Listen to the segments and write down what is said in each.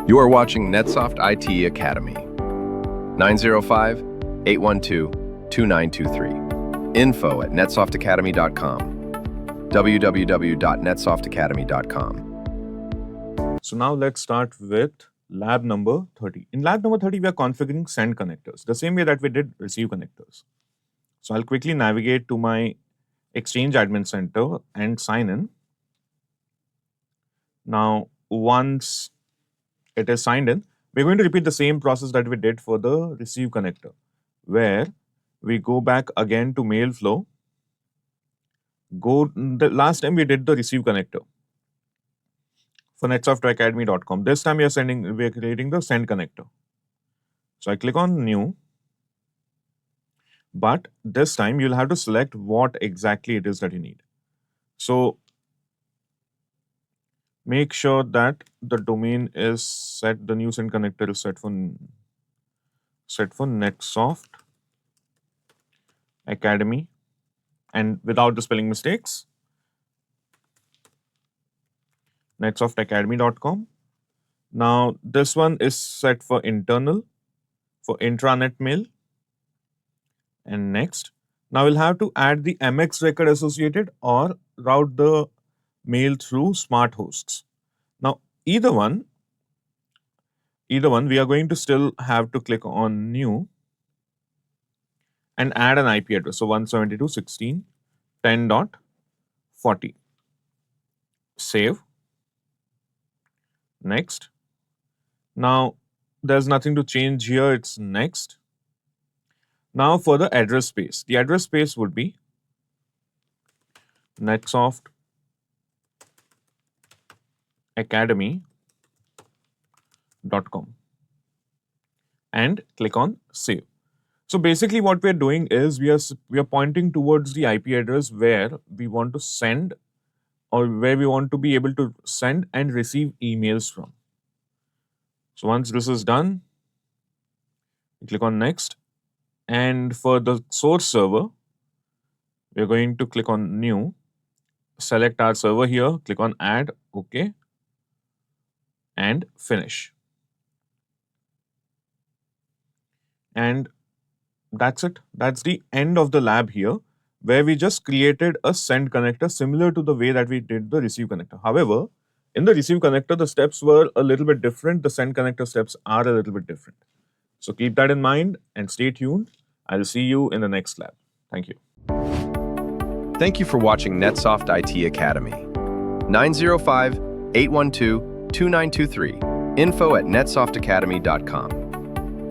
You are watching NetSoft IT Academy. 905-812-2923. info@netsoftakademy.com. www.netsoftakademy.com. So now let's start with lab number 30. In lab number 30, we are configuring send connectors, the same way that we did receive connectors. So I'll quickly navigate to my Exchange Admin Center and sign in. Now, once it is signed in, we're going to repeat the same process that we did for the receive connector, where we go back again to mail flow. The last time we did the receive connector for netsoftakademy.com. This time we are creating the send connector. So I click on new, but this time you'll have to select what exactly it is that you need. So make sure that the domain is set, the new send connector is set for NetSoft Academy, and without the spelling mistakes, netsoftakademy.com. Now this one is set for internal, for intranet mail, and next. Now we'll have to add the MX record associated or route the mail through smart hosts. Now either one, we are going to still have to click on new and add an IP address. So 172.16.10.40. Save. Next. Now there's nothing to change here. It's next. Now for the address space. The address space would be NetSoft Academy.com and click on save. So basically what we're doing is we are pointing towards the IP address where we want to send, or where we want to be able to send and receive emails from. So once this is done, we click on next. And for the source server, we're going to click on new, select our server here, click on add, OK, and finish. And that's it. That's the end of the lab here, where we just created a send connector similar to the way that we did the receive connector. However, in the receive connector, the steps were a little bit different. The send connector steps are a little bit different. So keep that in mind and stay tuned. I'll see you in the next lab. Thank you. Thank you for watching NetSoft IT Academy. 905-812-2923. info@netsoftakademy.com.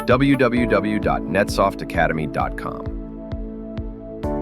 www.netsoftakademy.com.